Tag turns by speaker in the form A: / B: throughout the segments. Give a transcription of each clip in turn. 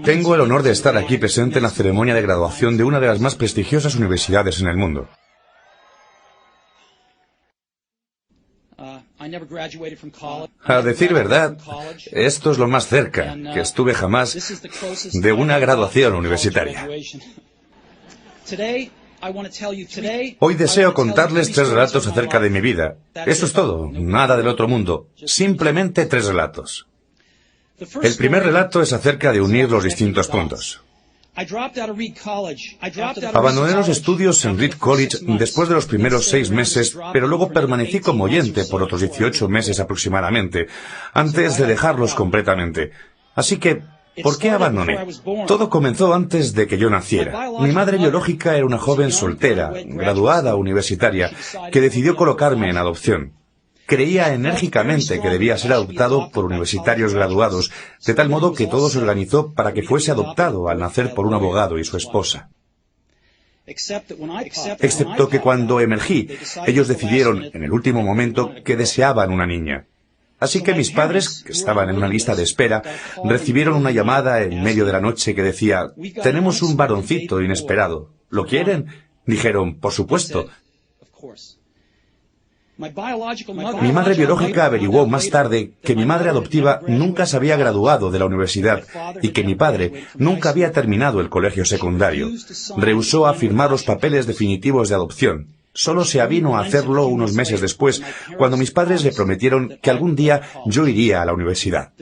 A: Tengo el honor de estar aquí presente en la ceremonia de graduación de una de las más prestigiosas universidades en el mundo. A decir verdad, esto es lo más cerca que estuve jamás de una graduación universitaria. Hoy deseo contarles 3 relatos acerca de mi vida. Eso es todo, nada del otro mundo, simplemente 3 relatos. El primer relato es acerca de unir los distintos puntos. Abandoné los estudios en Reed College después de los primeros 6 meses, pero luego permanecí como oyente por otros 18 meses aproximadamente, antes de dejarlos completamente. Así que, ¿por qué abandoné? Todo comenzó antes de que yo naciera. Mi madre biológica era una joven soltera, graduada universitaria, que decidió colocarme en adopción. Creía enérgicamente que debía ser adoptado por universitarios graduados, de tal modo que todo se organizó para que fuese adoptado al nacer por un abogado y su esposa. Excepto que cuando emergí, ellos decidieron en el último momento que deseaban una niña. Así que mis padres, que estaban en una lista de espera, recibieron una llamada en medio de la noche que decía: «Tenemos un varoncito inesperado. ¿Lo quieren?». Dijeron: «Por supuesto». Mi madre biológica averiguó más tarde que mi madre adoptiva nunca se había graduado de la universidad y que mi padre nunca había terminado el colegio secundario. Rehusó a firmar los papeles definitivos de adopción. Solo se avino a hacerlo unos meses después, cuando mis padres le prometieron que algún día yo iría a la universidad.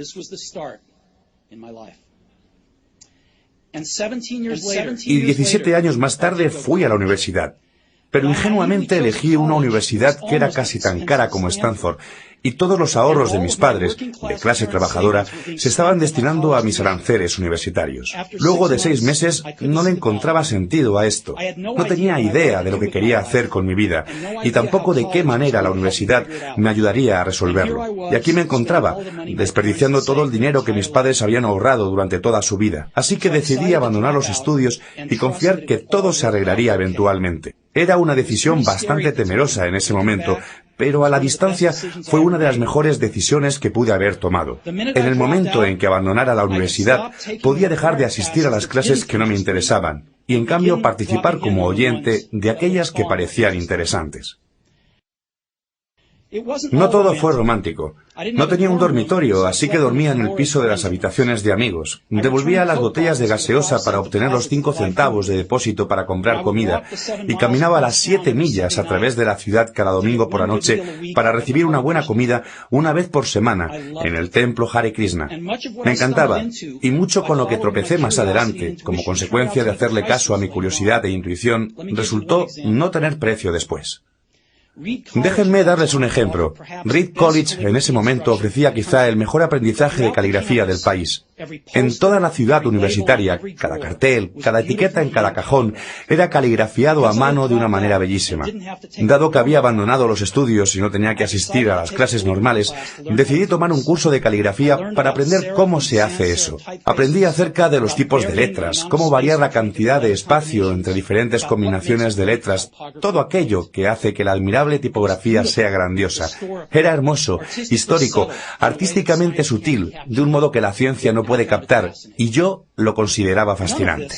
A: Y 17 años más tarde fui a la universidad. Pero ingenuamente elegí una universidad que era casi tan cara como Stanford, y todos los ahorros de mis padres, de clase trabajadora, se estaban destinando a mis aranceles universitarios. Luego de 6 meses no le encontraba sentido a esto. No tenía idea de lo que quería hacer con mi vida, y tampoco de qué manera la universidad me ayudaría a resolverlo. Y aquí me encontraba, desperdiciando todo el dinero que mis padres habían ahorrado durante toda su vida. Así que decidí abandonar los estudios y confiar que todo se arreglaría eventualmente. Era una decisión bastante temerosa en ese momento, pero a la distancia fue una de las mejores decisiones que pude haber tomado. En el momento en que abandonara la universidad, podía dejar de asistir a las clases que no me interesaban, y en cambio participar como oyente de aquellas que parecían interesantes. No todo fue romántico. No tenía un dormitorio, así que dormía en el piso de las habitaciones de amigos. Devolvía las botellas de gaseosa para obtener los 5 centavos de depósito para comprar comida, y caminaba las 7 millas a través de la ciudad cada domingo por la noche para recibir una buena comida una vez por semana en el templo Hare Krishna. Me encantaba, y mucho con lo que tropecé más adelante, como consecuencia de hacerle caso a mi curiosidad e intuición, resultó no tener precio después. Déjenme darles un ejemplo. Reed College en ese momento ofrecía quizá el mejor aprendizaje de caligrafía del país. En toda la ciudad universitaria, cada cartel, cada etiqueta en cada cajón, era caligrafiado a mano de una manera bellísima. Dado que había abandonado los estudios y no tenía que asistir a las clases normales, decidí tomar un curso de caligrafía para aprender cómo se hace eso. Aprendí acerca de los tipos de letras, cómo variar la cantidad de espacio entre diferentes combinaciones de letras, todo aquello que hace que la admirable tipografía sea grandiosa. Era hermoso, histórico, artísticamente sutil, de un modo que la ciencia no puede captar, y yo lo consideraba fascinante.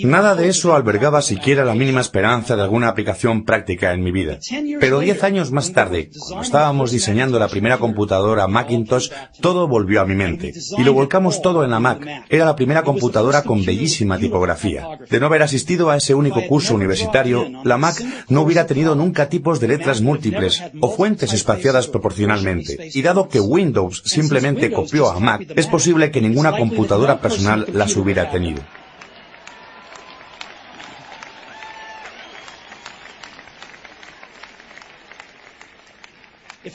A: Nada de eso albergaba siquiera la mínima esperanza de alguna aplicación práctica en mi vida. Pero 10 años más tarde, cuando estábamos diseñando la primera computadora Macintosh, todo volvió a mi mente. Y lo volcamos todo en la Mac. Era la primera computadora con bellísima tipografía. De no haber asistido a ese único curso universitario, la Mac no hubiera tenido nunca tipos de letras múltiples o fuentes espaciadas proporcionalmente. Y dado que Windows simplemente copió a Mac, es posible que ninguna computadora personal las hubiera tenido.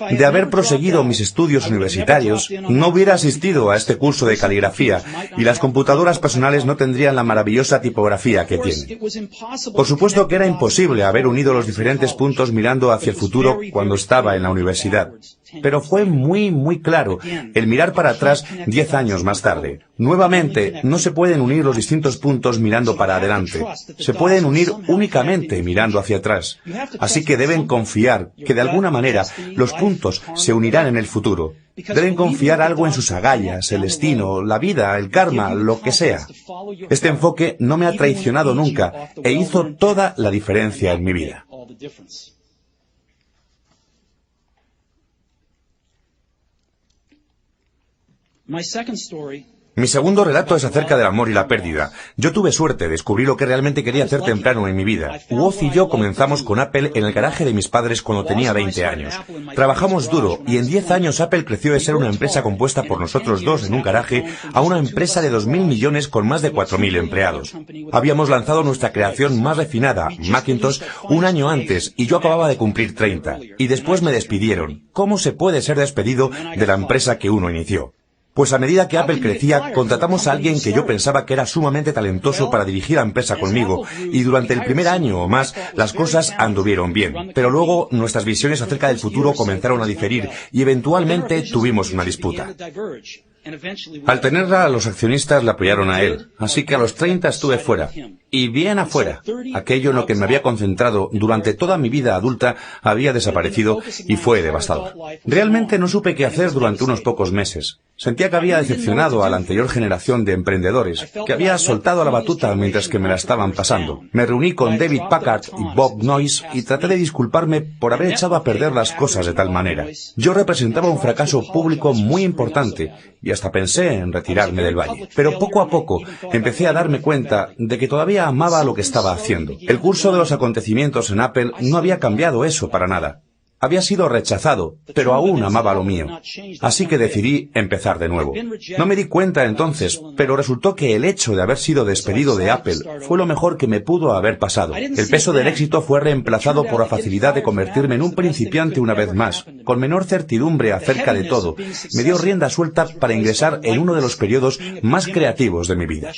A: De haber proseguido mis estudios universitarios, no hubiera asistido a este curso de caligrafía, y las computadoras personales no tendrían la maravillosa tipografía que tienen. Por supuesto que era imposible haber unido los diferentes puntos mirando hacia el futuro cuando estaba en la universidad. pero fue muy claro el mirar para atrás 10 años más tarde. Nuevamente, no se pueden unir los distintos puntos mirando para adelante. Se pueden unir únicamente mirando hacia atrás. Así que deben confiar que de alguna manera los puntos se unirán en el futuro. Deben confiar algo en sus agallas, el destino, la vida, el karma, lo que sea. Este enfoque no me ha traicionado nunca e hizo toda la diferencia en mi vida. Mi segundo relato es acerca del amor y la pérdida. Yo tuve suerte, descubrí lo que realmente quería hacer temprano en mi vida. Woz y yo comenzamos con Apple en el garaje de mis padres cuando tenía 20 años. Trabajamos duro y en 10 años Apple creció de ser una empresa compuesta por nosotros dos en un garaje a una empresa de 2.000 millones con más de 4.000 empleados. Habíamos lanzado nuestra creación más refinada, Macintosh, un año antes y yo acababa de cumplir 30. Y después me despidieron. ¿Cómo se puede ser despedido de la empresa que uno inició? Pues a medida que Apple crecía, contratamos a alguien que yo pensaba que era sumamente talentoso para dirigir la empresa conmigo, y durante el primer año o más, las cosas anduvieron bien. Pero luego, nuestras visiones acerca del futuro comenzaron a diferir, y eventualmente tuvimos una disputa. Al tenerla, los accionistas le apoyaron a él, así que a los 30 estuve fuera. Y bien afuera. Aquello en lo que me había concentrado durante toda mi vida adulta había desaparecido y fue devastador. Realmente no supe qué hacer durante unos pocos meses. Sentía que había decepcionado a la anterior generación de emprendedores, que había soltado la batuta mientras que me la estaban pasando. Me reuní con David Packard y Bob Noyce y traté de disculparme por haber echado a perder las cosas de tal manera. Yo representaba un fracaso público muy importante y hasta pensé en retirarme del valle. Pero poco a poco empecé a darme cuenta de que todavía amaba lo que estaba haciendo. El curso de los acontecimientos en Apple no había cambiado eso para nada. Había sido rechazado, pero aún amaba lo mío. Así que decidí empezar de nuevo. No me di cuenta entonces, pero resultó que el hecho de haber sido despedido de Apple fue lo mejor que me pudo haber pasado. El peso del éxito fue reemplazado por la facilidad de convertirme en un principiante una vez más, con menor certidumbre acerca de todo. Me dio rienda suelta para ingresar en uno de los periodos más creativos de mi vida.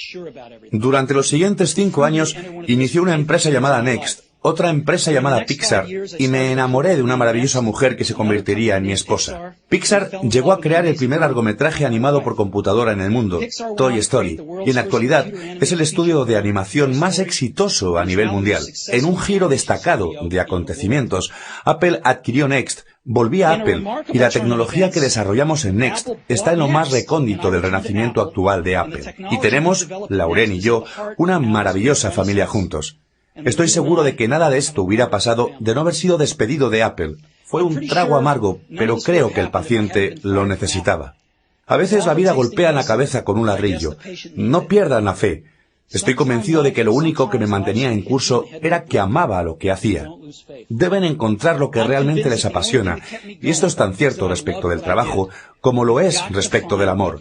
A: Durante los siguientes 5 años, inicié una empresa llamada Next, otra empresa llamada Pixar, y me enamoré de una maravillosa mujer que se convertiría en mi esposa. Pixar llegó a crear el primer largometraje animado por computadora en el mundo, Toy Story, y en la actualidad es el estudio de animación más exitoso a nivel mundial. En un giro destacado de acontecimientos, Apple adquirió Next, volví a Apple, y la tecnología que desarrollamos en Next está en lo más recóndito del renacimiento actual de Apple. Y tenemos, Lauren y yo, una maravillosa familia juntos. Estoy seguro de que nada de esto hubiera pasado de no haber sido despedido de Apple. Fue un trago amargo, pero creo que el paciente lo necesitaba. A veces la vida golpea en la cabeza con un ladrillo. No pierdan la fe. Estoy convencido de que lo único que me mantenía en curso era que amaba lo que hacía. Deben encontrar lo que realmente les apasiona, y esto es tan cierto respecto del trabajo como lo es respecto del amor.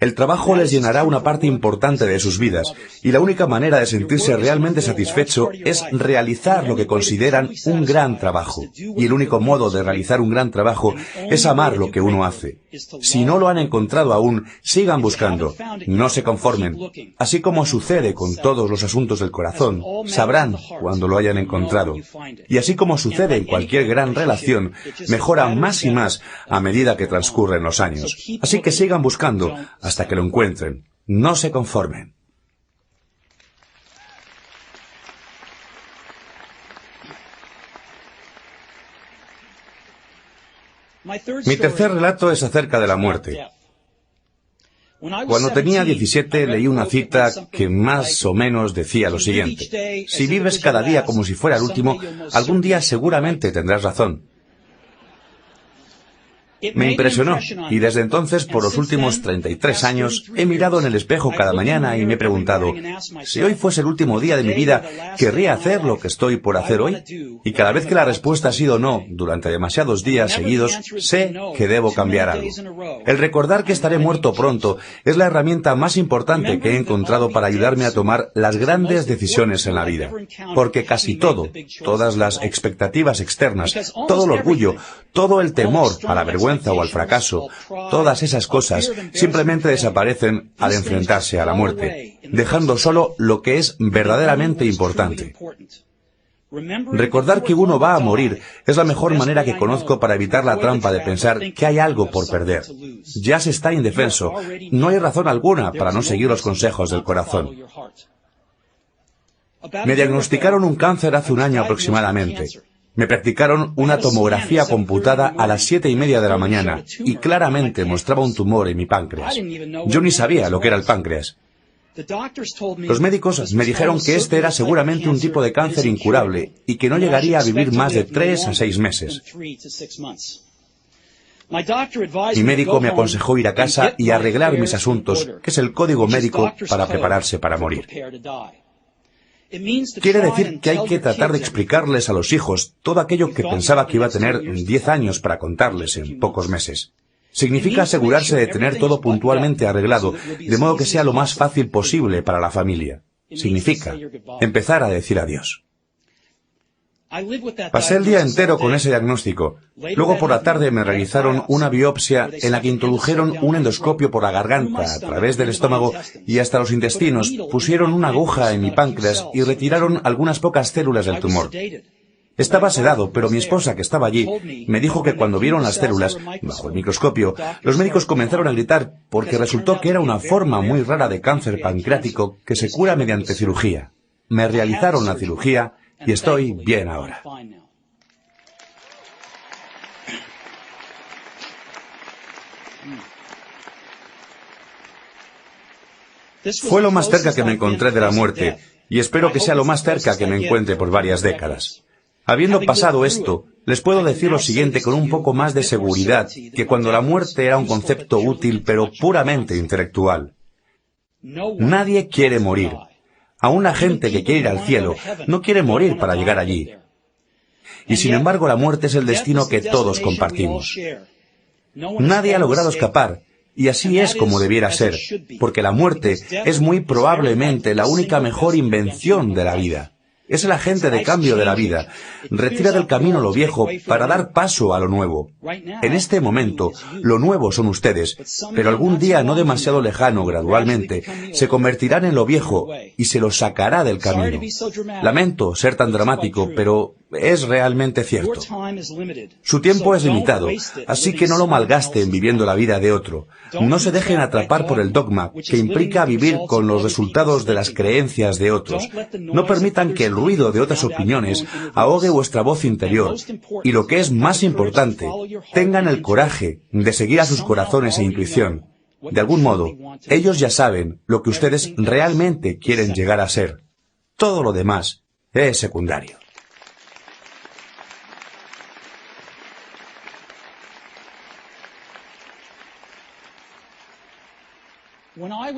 A: El trabajo les llenará una parte importante de sus vidas, y la única manera de sentirse realmente satisfecho es realizar lo que consideran un gran trabajo. Y el único modo de realizar un gran trabajo es amar lo que uno hace. Si no lo han encontrado aún, sigan buscando, no se conformen. Así como sucede con todos los asuntos del corazón, sabrán cuando lo hayan encontrado. Y así como sucede en cualquier gran relación, mejora más y más a medida que transcurren los años. Así que sigan buscando hasta que lo encuentren. No se conformen. Mi tercer relato es acerca de la muerte. Cuando tenía 17 leí una cita que más o menos decía lo siguiente: si vives cada día como si fuera el último, algún día seguramente tendrás razón. Me impresionó, y desde entonces, por los últimos 33 años, he mirado en el espejo cada mañana y me he preguntado, si hoy fuese el último día de mi vida, ¿querría hacer lo que estoy por hacer hoy? Y cada vez que la respuesta ha sido no, durante demasiados días seguidos, sé que debo cambiar algo. El recordar que estaré muerto pronto es la herramienta más importante que he encontrado para ayudarme a tomar las grandes decisiones en la vida. Porque casi todo, todas las expectativas externas, todo el orgullo, todo el temor a la vergüenza o al fracaso, todas esas cosas simplemente desaparecen al enfrentarse a la muerte, dejando solo lo que es verdaderamente importante. Recordar que uno va a morir es la mejor manera que conozco para evitar la trampa de pensar que hay algo por perder. Ya se está indefenso. No hay razón alguna para no seguir los consejos del corazón. Me diagnosticaron un cáncer hace un año aproximadamente. Me practicaron una tomografía computada a las 7:30 de la mañana y claramente mostraba un tumor en mi páncreas. Yo ni sabía lo que era el páncreas. Los médicos me dijeron que este era seguramente un tipo de cáncer incurable y que no llegaría a vivir más de 3 a 6 meses. Mi médico me aconsejó ir a casa y arreglar mis asuntos, que es el código médico para prepararse para morir. Quiere decir que hay que tratar de explicarles a los hijos todo aquello que pensaba que iba a tener 10 años para contarles en pocos meses. Significa asegurarse de tener todo puntualmente arreglado, de modo que sea lo más fácil posible para la familia. Significa empezar a decir adiós. Pasé el día entero con ese diagnóstico. Luego por la tarde me realizaron una biopsia en la que introdujeron un endoscopio por la garganta a través del estómago y hasta los intestinos, pusieron una aguja en mi páncreas y retiraron algunas pocas células del tumor. Estaba sedado, pero mi esposa, que estaba allí, me dijo que cuando vieron las células, bajo el microscopio, los médicos comenzaron a gritar porque resultó que era una forma muy rara de cáncer pancreático que se cura mediante cirugía. Me realizaron la cirugía y estoy bien ahora. Fue lo más cerca que me encontré de la muerte, y espero que sea lo más cerca que me encuentre por varias décadas. Habiendo pasado esto, les puedo decir lo siguiente con un poco más de seguridad, que cuando la muerte era un concepto útil pero puramente intelectual. Nadie quiere morir. Aún la gente que quiere ir al cielo no quiere morir para llegar allí. Y sin embargo la muerte es el destino que todos compartimos. Nadie ha logrado escapar, y así es como debiera ser, porque la muerte es muy probablemente la única mejor invención de la vida. Es el agente de cambio de la vida. Retira del camino lo viejo para dar paso a lo nuevo. En este momento, lo nuevo son ustedes, pero algún día no demasiado lejano, gradualmente, se convertirán en lo viejo y se los sacará del camino. Lamento ser tan dramático, pero es realmente cierto. Su tiempo es limitado, así que no lo malgasten viviendo la vida de otro. No se dejen atrapar por el dogma, que implica vivir con los resultados de las creencias de otros. No permitan que el ruido de otras opiniones ahogue vuestra voz interior. Y lo que es más importante, tengan el coraje de seguir a sus corazones e intuición. De algún modo, ellos ya saben lo que ustedes realmente quieren llegar a ser. Todo lo demás es secundario.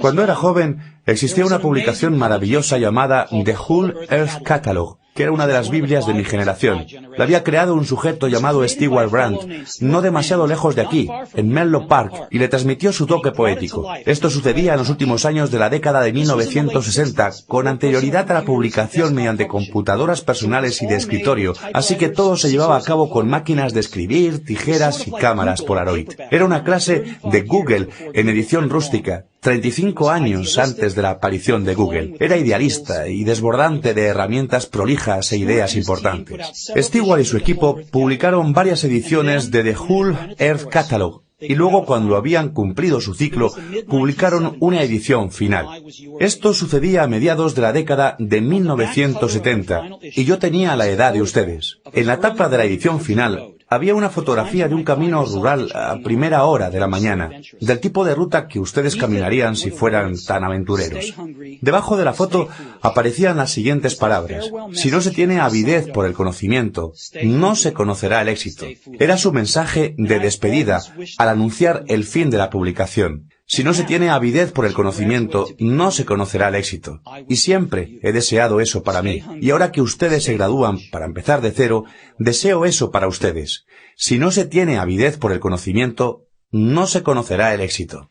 A: Cuando era joven, existía una publicación maravillosa llamada The Whole Earth Catalog, que era una de las Biblias de mi generación. La había creado un sujeto llamado Stewart Brand, no demasiado lejos de aquí, en Menlo Park, y le transmitió su toque poético. Esto sucedía en los últimos años de la década de 1960, con anterioridad a la publicación mediante computadoras personales y de escritorio, así que todo se llevaba a cabo con máquinas de escribir, tijeras y cámaras Polaroid. Era una clase de Google en edición rústica, 35 años antes de la aparición de Google. Era idealista y desbordante de herramientas prolijas e ideas importantes. Stewart y su equipo publicaron varias ediciones de The Whole Earth Catalog, y luego, cuando habían cumplido su ciclo, publicaron una edición final. Esto sucedía a mediados de la década de 1970, y yo tenía la edad de ustedes. En la tapa de la edición final, había una fotografía de un camino rural a primera hora de la mañana, del tipo de ruta que ustedes caminarían si fueran tan aventureros. Debajo de la foto aparecían las siguientes palabras: si no se tiene avidez por el conocimiento, no se conocerá el éxito. Era su mensaje de despedida al anunciar el fin de la publicación. Si no se tiene avidez por el conocimiento, no se conocerá el éxito. Y siempre he deseado eso para mí. Y ahora que ustedes se gradúan para empezar de cero, deseo eso para ustedes. Si no se tiene avidez por el conocimiento, no se conocerá el éxito.